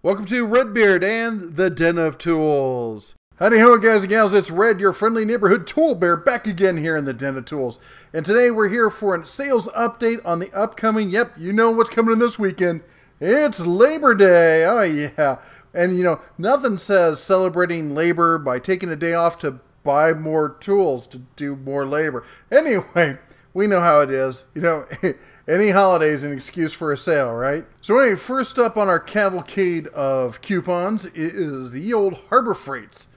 Welcome to Redbeard and the Den of Tools. Howdy ho guys and gals, it's Red, your friendly neighborhood tool bear, back again here in the Den of Tools. And today we're here for a sales update on the upcoming, yep, you know what's coming in this weekend. It's Labor Day, oh yeah. And you know, nothing says celebrating labor by taking a day off to buy more tools to do more labor. Anyway, we know how it is, you know. Any holiday is an excuse for a sale, right? So anyway, first up on our cavalcade of coupons is the old Harbor Freights.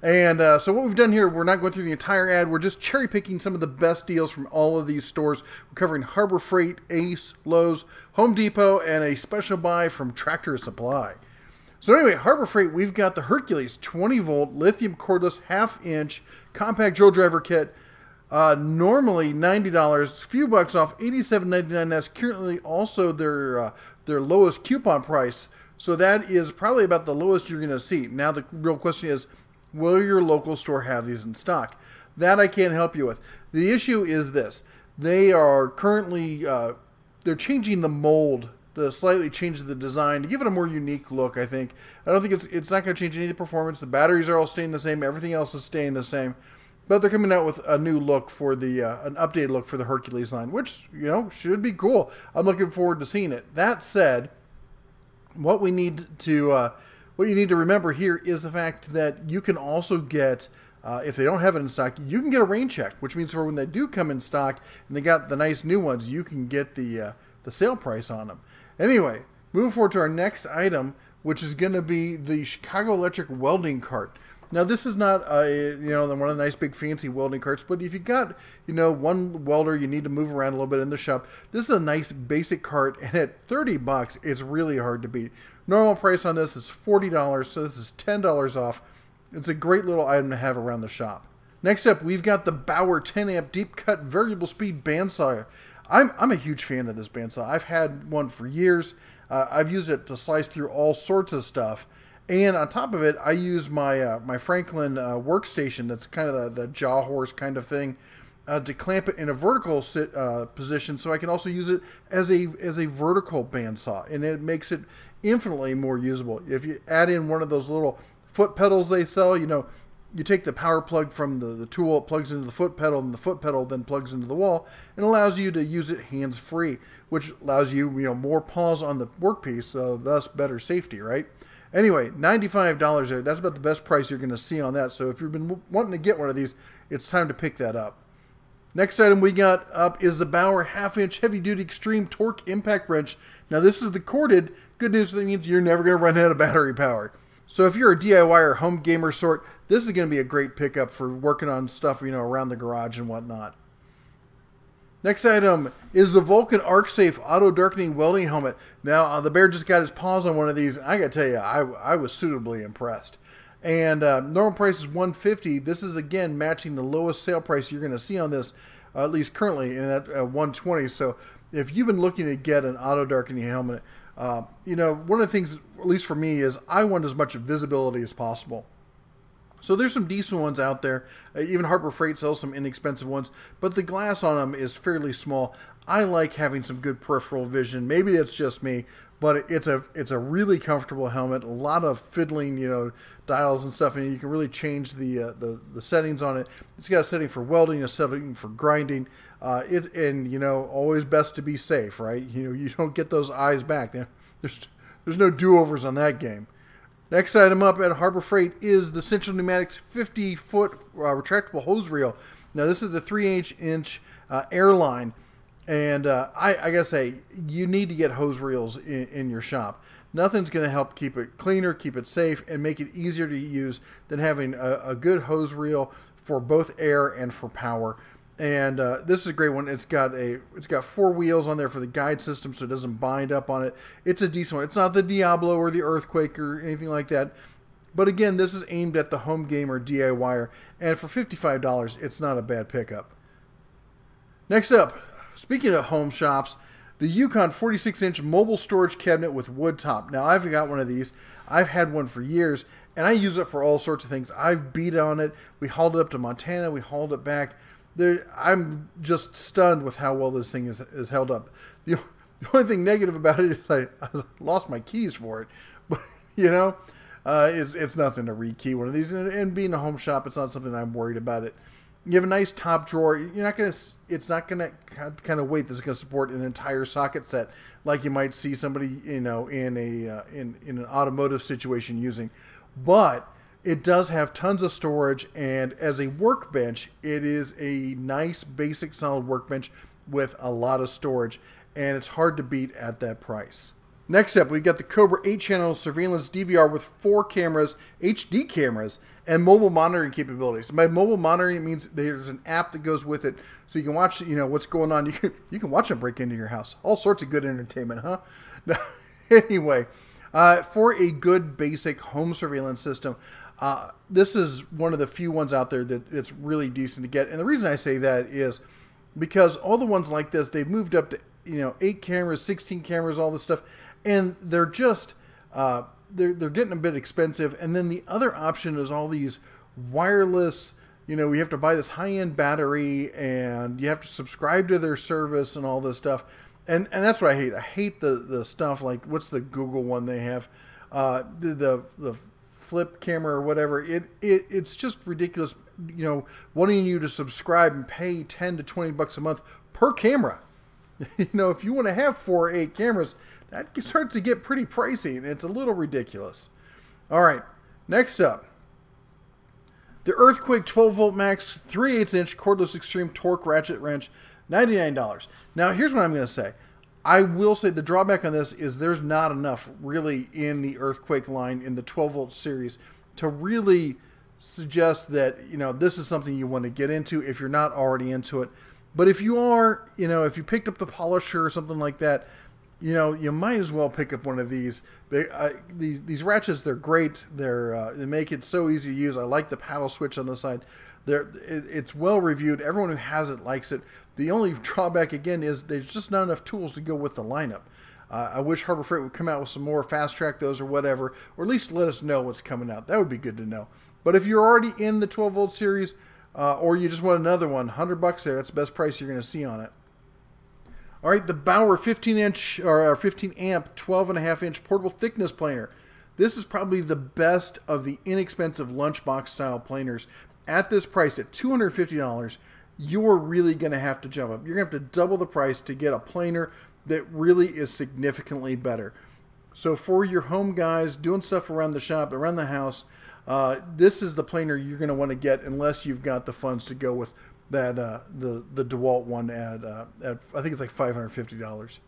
And so what we've done here, we're not going through the entire ad, we're just cherry picking some of the best deals from all of these stores. We're covering Harbor Freight, Ace, Lowe's, Home Depot, and a special buy from Tractor Supply. So anyway, Harbor Freight, we've got the Hercules 20 volt lithium cordless half-inch compact drill driver kit. Normally $90, a few bucks off, $87.99. That's currently also their lowest coupon price. So that is probably about the lowest you're going to see. Now the real question is, will your local store have these in stock? That I can't help you with. The issue is this: they are currently they're changing the mold to slightly change the design to give it a more unique look. I think. I don't think it's not going to change any of the performance. The batteries are all staying the same. Everything else is staying the same. But they're coming out with a new look for the, an updated look for the Hercules line, which, you know, should be cool. I'm looking forward to seeing it. That said, what you need to remember here is the fact that you can also get, if they don't have it in stock, you can get a rain check, which means for when they do come in stock and they got the nice new ones, you can get the sale price on them. Anyway, moving forward to our next item, which is going to be the Chicago Electric welding cart. Now this is not one of the nice big fancy welding carts, but if you got, you know, one welder you need to move around a little bit in the shop, this is a nice basic cart, and at 30 bucks it's really hard to beat. Normal price on this is $40, so this is $10 off. It's a great little item to have around the shop. Next up, we've got the Bauer 10 amp deep cut variable speed bandsaw. I'm a huge fan of this bandsaw. I've had one for years. I've used it to slice through all sorts of stuff. And on top of it, I use my my Franklin workstation. That's kind of the jaw horse kind of thing, to clamp it in a vertical position, so I can also use it as a vertical bandsaw, and it makes it infinitely more usable. If you add in one of those little foot pedals they sell, you know, you take the power plug from the tool, it plugs into the foot pedal, and the foot pedal then plugs into the wall, and allows you to use it hands-free, which allows you, more paws on the workpiece, so thus better safety, right? Anyway, $95 there. That's about the best price you're going to see on that. So if you've been wanting to get one of these, it's time to pick that up. Next item we got up is the Bauer half-inch heavy-duty extreme torque impact wrench. Now this is the corded. Good news means you're never going to run out of battery power. So if you're a DIY or home gamer sort, this is going to be a great pickup for working on stuff, around the garage and whatnot. Next item is the Vulcan ArcSafe Autodarkening welding helmet. Now, the bear just got his paws on one of these, and I gotta tell you, I was suitably impressed. And normal price is $150. This is, again, matching the lowest sale price you're gonna see on this, at least currently, and at $120. So if you've been looking to get an Autodarkening helmet, one of the things, at least for me, is I want as much visibility as possible. So there's some decent ones out there. Even Harbor Freight sells some inexpensive ones, but the glass on them is fairly small. I like having some good peripheral vision. Maybe it's just me, but it's a really comfortable helmet. A lot of fiddling, dials and stuff, and you can really change the settings on it. It's got a setting for welding, a setting for grinding. Always best to be safe, right? You don't get those eyes back. There's no do-overs on that game. Next item up at Harbor Freight is the Central Pneumatics 50-foot retractable hose reel. Now this is the 3/8-inch airline, and I gotta say, you need to get hose reels in your shop. Nothing's going to help keep it cleaner, keep it safe, and make it easier to use than having a good hose reel for both air and for power. And this is a great one. It's got 4 wheels on there for the guide system, so it doesn't bind up on it. It's a decent one. It's not the Diablo or the Earthquake or anything like that. But again, this is aimed at the home gamer DIYer, and for $55, it's not a bad pickup. Next up, speaking of home shops, the Yukon 46-inch mobile storage cabinet with wood top. Now, I've got one of these. I've had one for years, and I use it for all sorts of things. I've beat on it. We hauled it up to Montana. We hauled it back. I'm just stunned with how well this thing is held up. The only thing negative about it is I lost my keys for it. But You know, it's nothing to rekey one of these. And being a home shop, it's not something I'm worried about it. You have a nice top drawer. You're not gonna. It's not gonna kind of weight that's gonna support an entire socket set like you might see somebody, you know, in an automotive situation using. But it does have tons of storage, and as a workbench, it is a nice basic solid workbench with a lot of storage, and it's hard to beat at that price. Next up, we've got the Cobra 8-channel surveillance DVR with 4 cameras, HD cameras, and mobile monitoring capabilities. By mobile monitoring, it means there's an app that goes with it, so you can watch, you know, what's going on. You can watch them break into your house. All sorts of good entertainment, huh? Anyway, for a good basic home surveillance system, this is one of the few ones out there that it's really decent to get. And the reason I say that is because all the ones like this, they've moved up to, you know, 8 cameras, 16 cameras, all this stuff, and they're just they're getting a bit expensive. And then the other option is all these wireless, you know, you have to buy this high-end battery and you have to subscribe to their service and all this stuff. And that's what I hate. I hate the stuff like, what's the Google one they have? The flip camera or whatever. It's just ridiculous, you know, wanting you to subscribe and pay 10 to 20 bucks a month per camera. You know, if you want to have 4 or 8 cameras, that starts to get pretty pricey, and it's a little ridiculous. All right, next up, the Earthquake 12-volt max 3/8-inch cordless extreme torque ratchet wrench, $99. Now, here's what I'm going to say. I will say the drawback on this is there's not enough really in the Earthquake line in the 12-volt series to really suggest that, you know, this is something you want to get into if you're not already into it. But if you are, you know, if you picked up the Polisher or something like that, you know, you might as well pick up one of these. These ratchets, they're great. They make it so easy to use. I like the paddle switch on the side. It's well reviewed. Everyone who has it likes it. The only drawback, again, is there's just not enough tools to go with the lineup. I wish Harbor Freight would come out with some more, fast track those or whatever, or at least let us know what's coming out. That would be good to know. But if you're already in the 12-volt series, or you just want another one, $100 there, that's the best price you're going to see on it. All right, the Bauer 15-inch or 15-amp 12.5-inch portable thickness planer. This is probably the best of the inexpensive lunchbox style planers. At this price, at $250, you're really going to have to jump up. You're going to have to double the price to get a planer that really is significantly better. So for your home guys doing stuff around the shop, around the house, this is the planer you're going to want to get unless you've got the funds to go with that the Dewalt one at I think it's like $550.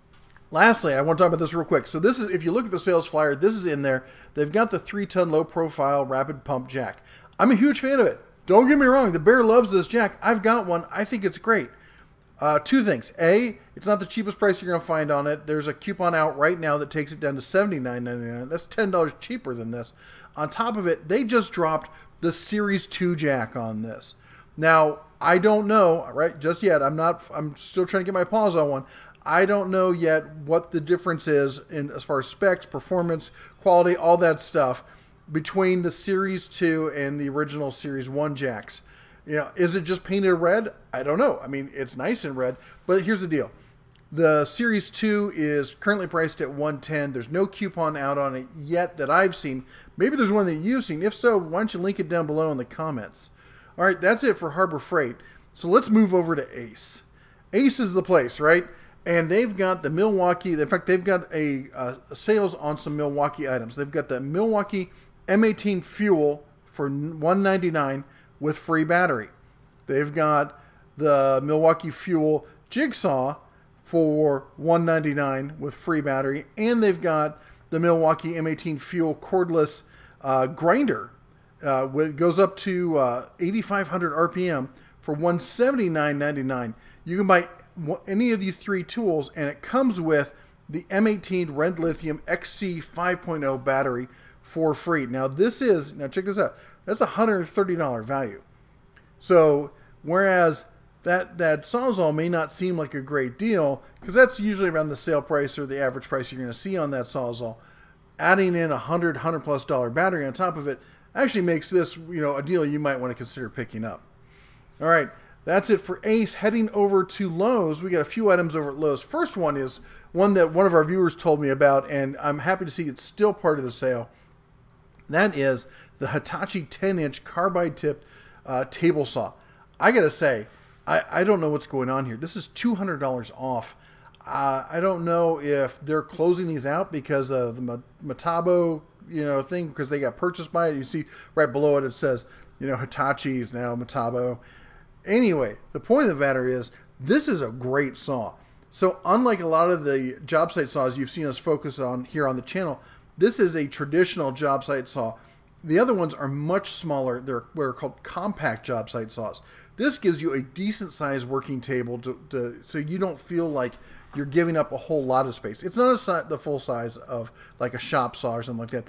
Lastly, I want to talk about this real quick. So this is, if you look at the sales flyer, this is in there. They've got the 3-ton low-profile rapid pump jack. I'm a huge fan of it. Don't get me wrong. The bear loves this jack. I've got one. I think it's great. 2 things. A, it's not the cheapest price you're going to find on it. There's a coupon out right now that takes it down to $79.99. That's $10 cheaper than this. On top of it, they just dropped the Series 2 jack on this. Now, I don't know, right, just yet. I'm still trying to get my paws on one. I don't know yet what the difference is in as far as specs, performance, quality, all that stuff between the Series 2 and the original Series 1 jacks. You know, is it just painted red? I don't know. I mean, it's nice in red, but here's the deal. The Series 2 is currently priced at $110. There's no coupon out on it yet that I've seen. Maybe there's one that you've seen. If so, why don't you link it down below in the comments. All right, that's it for Harbor Freight. So let's move over to Ace. Ace is the place, right? And they've got the Milwaukee. In fact, they've got a sales on some Milwaukee items. They've got the Milwaukee M18 fuel for $199 with free battery. They've got the Milwaukee fuel jigsaw for $199 with free battery, and they've got the Milwaukee M18 fuel cordless grinder. It goes up to 8,500 RPM for $179.99. You can buy any of these 3 tools, and it comes with the M18 Red Lithium XC 5.0 battery for free. Now check this out. That's a $130 value. So whereas that Sawzall may not seem like a great deal, because that's usually around the sale price or the average price you're going to see on that Sawzall, adding in a $100+ battery on top of it actually makes this, you know, a deal you might want to consider picking up. All right, that's it for Ace. Heading over to Lowe's, we got a few items over at Lowe's. First one is one that one of our viewers told me about, and I'm happy to see it's still part of the sale. That is the Hitachi 10-inch carbide tipped table saw. I gotta say, I don't know what's going on here. This is $200 off. I don't know if they're closing these out because of the Metabo, thing, because they got purchased by it. You see right below it, it says, Hitachi is now Metabo. Anyway, the point of the matter is, this is a great saw. So unlike a lot of the job site saws you've seen us focus on here on the channel, this is a traditional job site saw. The other ones are much smaller. They're what are called compact job site saws. This gives you a decent sized working table so you don't feel like you're giving up a whole lot of space. It's not the full size of like a shop saw or something like that,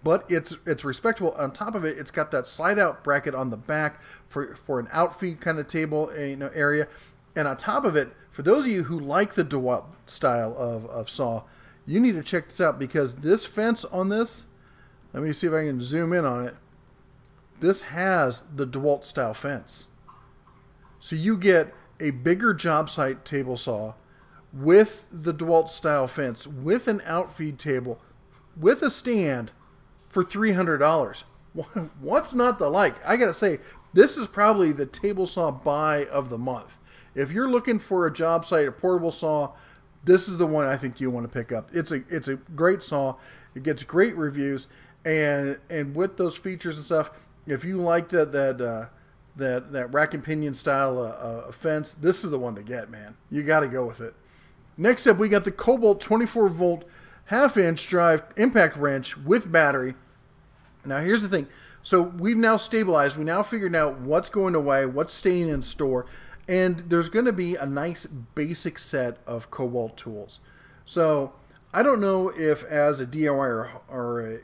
but it's respectable. On top of it, it's got that slide out bracket on the back for an outfeed kind of table area. And on top of it, for those of you who like the Dewalt style of saw, you need to check this out, because this fence on this, let me see if I can zoom in on it. This has the Dewalt style fence. So you get a bigger job site table saw with the Dewalt style fence, with an outfeed table, with a stand for $300. What's not to like? I gotta say, this is probably the table saw buy of the month. If you're looking for a job site, a portable saw, this is the one I think you want to pick up. It's a great saw. It gets great reviews, and with those features and stuff, if you like that rack and pinion style fence, this is the one to get, man. You got to go with it. Next up, we got the Cobalt 24-volt half-inch drive impact wrench with battery. Now, here's the thing. So we've now stabilized. We now figured out what's going away, what's staying in store. And there's going to be a nice basic set of Cobalt tools. So I don't know if as a DIY or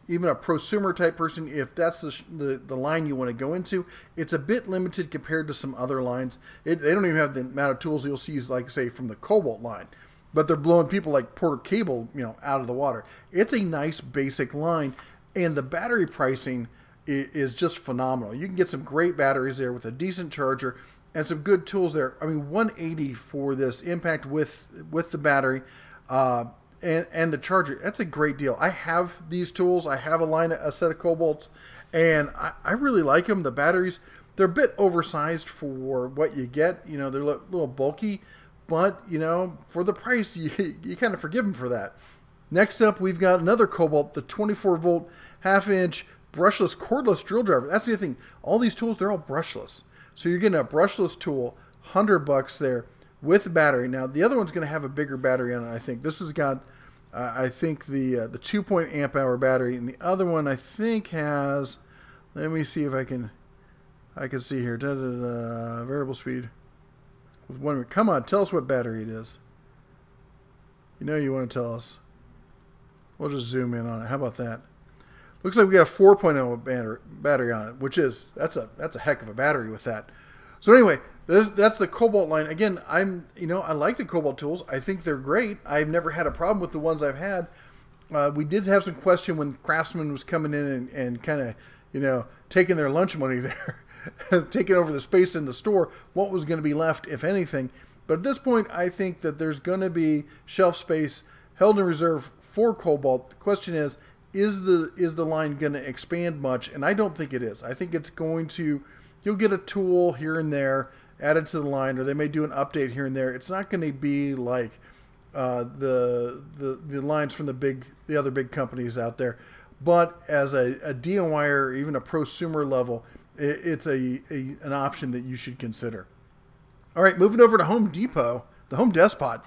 even a prosumer type person, if that's the line you want to go into. It's a bit limited compared to some other lines. They don't even have the amount of tools you'll see, like say from the Cobalt line, but they're blowing people like Porter Cable, out of the water. It's a nice basic line, and the battery pricing is just phenomenal. You can get some great batteries there with a decent charger and some good tools there. I mean, $180 for this impact with the battery and the charger. That's a great deal. I have these tools. I have a set of Cobalts, and I really like them. The batteries, they're a bit oversized for what you get. They're a little bulky, but for the price, you kind of forgive them for that. Next up, we've got another Cobalt, the 24-volt half-inch brushless cordless drill driver. That's the other thing. All these tools, they're all brushless. So you're getting a brushless tool, $100 there with the battery. Now the other one's going to have a bigger battery on it. I think this has got, I think the 2.amp-hour battery, and the other one I think has. Let me see if I can see here. Variable speed with 1. Come on, tell us what battery it is. You want to tell us. We'll just zoom in on it. How about that? Looks like we got a 4.0 battery on it, which is that's a heck of a battery with that. So anyway, that's the Cobalt line. Again, I like the Cobalt tools. I think they're great. I've never had a problem with the ones I've had. We did have some question when Craftsman was coming in and kind of taking their lunch money there, taking over the space in the store. What was going to be left, if anything? But at this point, I think that there's going to be shelf space held in reserve for Cobalt. The question is the line going to expand much? And I don't think it is. I think it's going to, you'll get a tool here and there added to the line, or they may do an update here and there. It's not going to be like the lines from the other big companies out there. But as a DIY or even a prosumer level, it's an option that you should consider. All right, moving over to Home Depot, the Home Despot.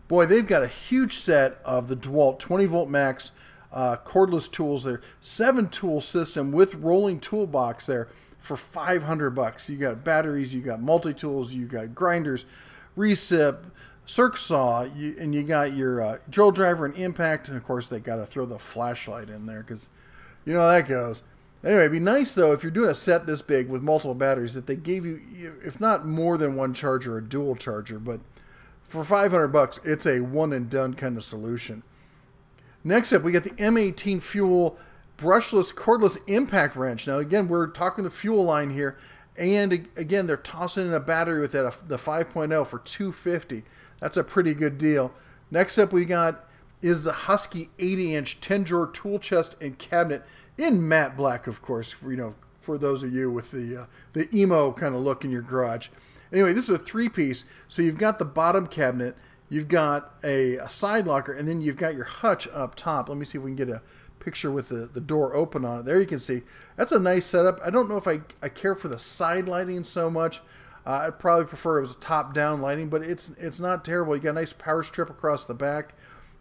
Boy, they've got a huge set of the Dewalt 20-volt max cordless tools there. 7-tool system with rolling toolbox there for $500. You got batteries, you got multi-tools, you got grinders, recip, circ saw, and you got your drill driver and impact, and of course they got to throw the flashlight in there because you know how that goes. Anyway, it'd be nice though if you're doing a set this big with multiple batteries that they gave you, if not more than one charger, a dual charger, but for $500, it's a one and done kind of solution. Next up, we got the M18 Fuel brushless cordless impact wrench. Now again, we're talking the fuel line here, and again they're tossing in a battery with that, the 5.0 for $250. That's a pretty good deal. Next up, we got is the Husky 80-inch 10-drawer tool chest and cabinet in matte black, of course, for those of you with the emo kind of look in your garage. Anyway, this is a 3-piece, so you've got the bottom cabinet, you've got a side locker, and then you've got your hutch up top. Let me see if we can get a picture with the door open on it. There you can see. That's a nice setup. I don't know if I care for the side lighting so much. I'd probably prefer it was a top-down lighting, but it's not terrible. You got a nice power strip across the back.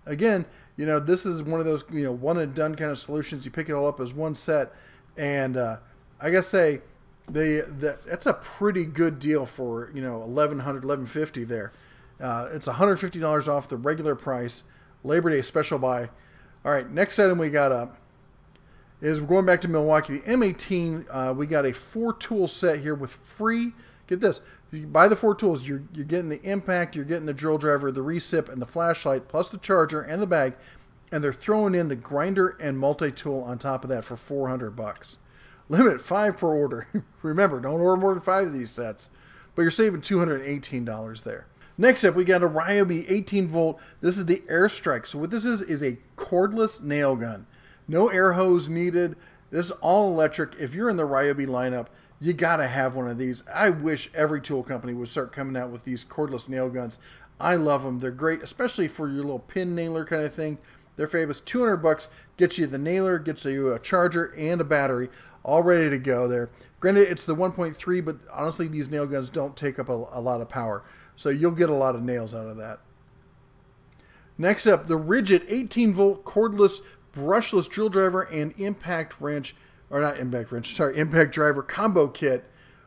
Again, this is one of those, one-and-done kind of solutions. You pick it all up as one set, and I gotta say, that's a pretty good deal for, $1,100, $1,150 there. It's $150 off the regular price, Labor Day special buy. All right, next item we got up is we're going back to Milwaukee. The M18, we got a 4-tool set here with free. Get this, you buy the 4 tools, you're getting the impact, you're getting the drill driver, the recip, and the flashlight, plus the charger and the bag, and they're throwing in the grinder and multi-tool on top of that for $400. Limit 5 per order. Remember, don't order more than 5 of these sets, but you're saving $218 there. Next up, we got a Ryobi 18-volt. This is the Airstrike. So what this is a cordless nail gun. No air hose needed. This is all electric. If you're in the Ryobi lineup, you gotta have one of these. I wish every tool company would start coming out with these cordless nail guns. I love them. They're great, especially for your little pin nailer kind of thing. They're famous. $200 gets you the nailer, gets you a charger and a battery, all ready to go there. Granted, it's the 1.3, but honestly, these nail guns don't take up a lot of power, so you'll get a lot of nails out of that. Next up, the Ridgid 18-volt cordless brushless drill driver and impact wrench. Or not impact wrench, sorry, impact driver combo kit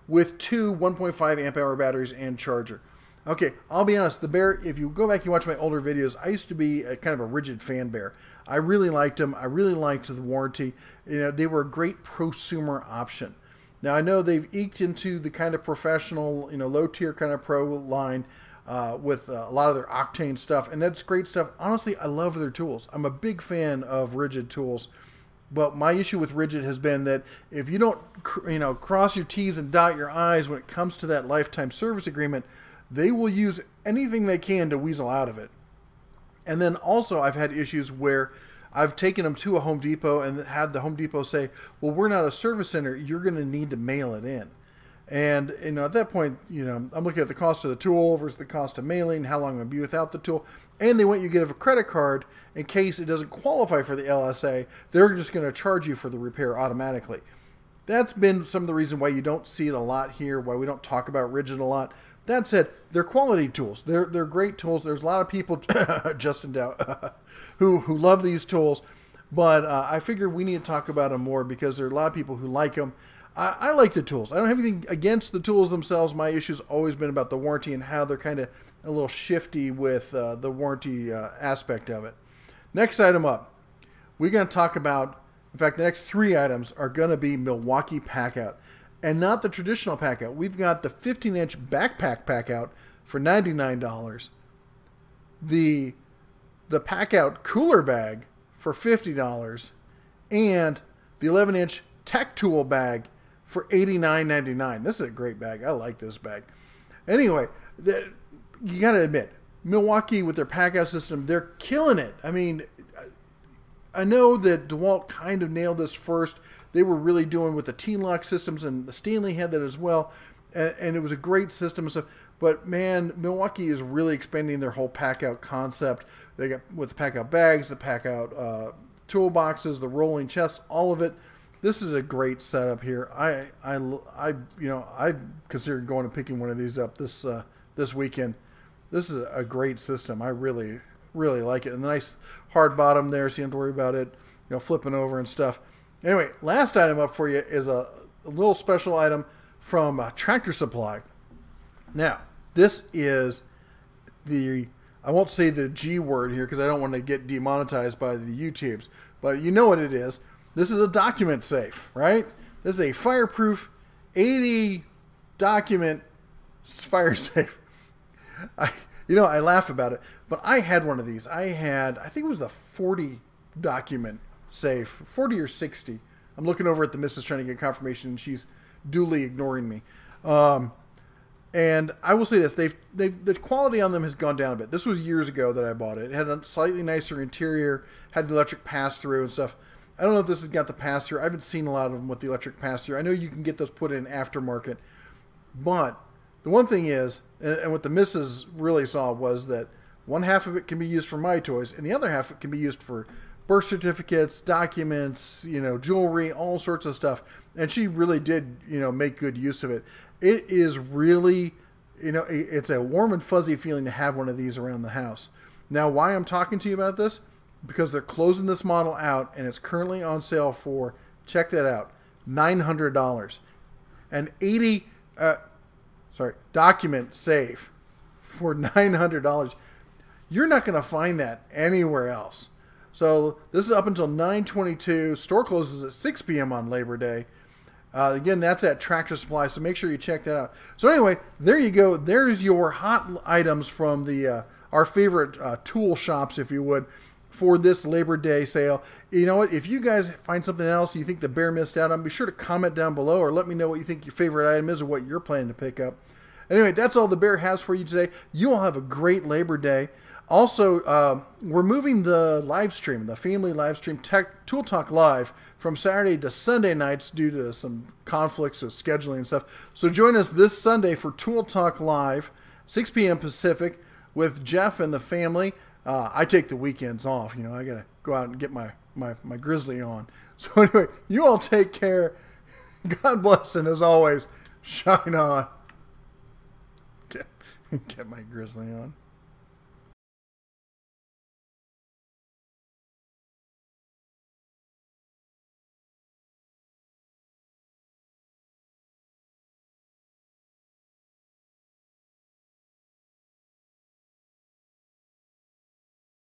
with 2 1.5 amp hour batteries and charger. Okay, I'll be honest, the Bear, if you go back and watch my older videos, I used to be kind of a Ridgid fan Bear. I really liked them. I really liked the warranty. They were a great prosumer option. Now, I know they've eked into the kind of professional, low tier kind of pro line with a lot of their Octane stuff, and that's great stuff. Honestly, I love their tools. I'm a big fan of Ridgid tools. But my issue with Ridgid has been that if you don't, cross your T's and dot your I's when it comes to that lifetime service agreement, they will use anything they can to weasel out of it. And then also I've had issues where I've taken them to a Home Depot and had the Home Depot say, well, we're not a service center. You're going to need to mail it in. And, at that point, I'm looking at the cost of the tool versus the cost of mailing, how long I'm going to be without the tool. And they want you to give a credit card in case it doesn't qualify for the LSA. They're just going to charge you for the repair automatically. That's been some of the reason why you don't see it a lot here, why we don't talk about Ridgid a lot. That said, they're quality tools. They're great tools. There's a lot of people, Justin Dow, who love these tools. But I figured we need to talk about them more because there are a lot of people who like them. I like the tools. I don't have anything against the tools themselves. My issue's always been about the warranty and how they're kind of a little shifty with the warranty aspect of it. Next item up, we're going to talk about, in fact, the next 3 items are going to be Milwaukee Pack Out. And not the traditional Pack Out. We've got the 15-inch backpack Pack Out for $99. The Pack Out cooler bag for $50. And the 11-inch tech tool bag for $89.99. This is a great bag. I like this bag. Anyway, you got to admit, Milwaukee with their Pack Out system, they're killing it. I mean, I know that Dewalt kind of nailed this first. They were really doing with the T-Lock systems, and Stanley had that as well. And it was a great system and stuff. But man, Milwaukee is really expanding their whole Pack Out concept. They got with the Pack Out bags, the Pack Out toolboxes, the rolling chests, all of it. This is a great setup here. I considered going and picking one of these up this weekend. This is a great system. I really like it. And the nice hard bottom there, so you don't have to worry about it, flipping over and stuff. Anyway, last item up for you is a little special item from Tractor Supply. Now, this is I won't say the G word here because I don't want to get demonetized by the YouTubes, but you know what it is. This is a document safe, right? This is a Fireproof 80 document fire safe. I laugh about it, but I had one of these. I think it was the 40 document safe, 40 or 60. I'm looking over at the missus trying to get confirmation, and she's duly ignoring me. And I will say this, the quality on them has gone down a bit. This was years ago that I bought it. It had a slightly nicer interior, had the electric pass-through and stuff. I don't know if this has got the pass-through. I haven't seen a lot of them with the electric pass-through. I know you can get those put in aftermarket. But the one thing is, and what the missus really saw was that one half of it can be used for my toys, and the other half it can be used for birth certificates, documents, jewelry, all sorts of stuff. And she really did, make good use of it. It is really, it's a warm and fuzzy feeling to have one of these around the house. Now, why I'm talking to you about this? Because they're closing this model out, and it's currently on sale for, check that out, $900. An document safe for $900. You're not going to find that anywhere else. So this is up until 9/22. Store closes at 6 p.m. on Labor Day. Again, that's at Tractor Supply, so make sure you check that out. So anyway, there you go. There's your hot items from the our favorite tool shops, if you would, for this Labor Day sale. You know what? If you guys find something else you think the bear missed out on, be sure to comment down below or let me know what you think your favorite item is or what you're planning to pick up. Anyway, that's all the bear has for you today. You all have a great Labor Day. Also, we're moving the live stream, the family live stream, Tool Talk Live, from Saturday to Sunday nights due to some conflicts of scheduling and stuff. So join us this Sunday for Tool Talk Live, 6 p.m. Pacific, with Jeff and the family. I take the weekends off. I got to go out and get my grizzly on. So anyway, you all take care. God bless, and as always, shine on. Get my grizzly on.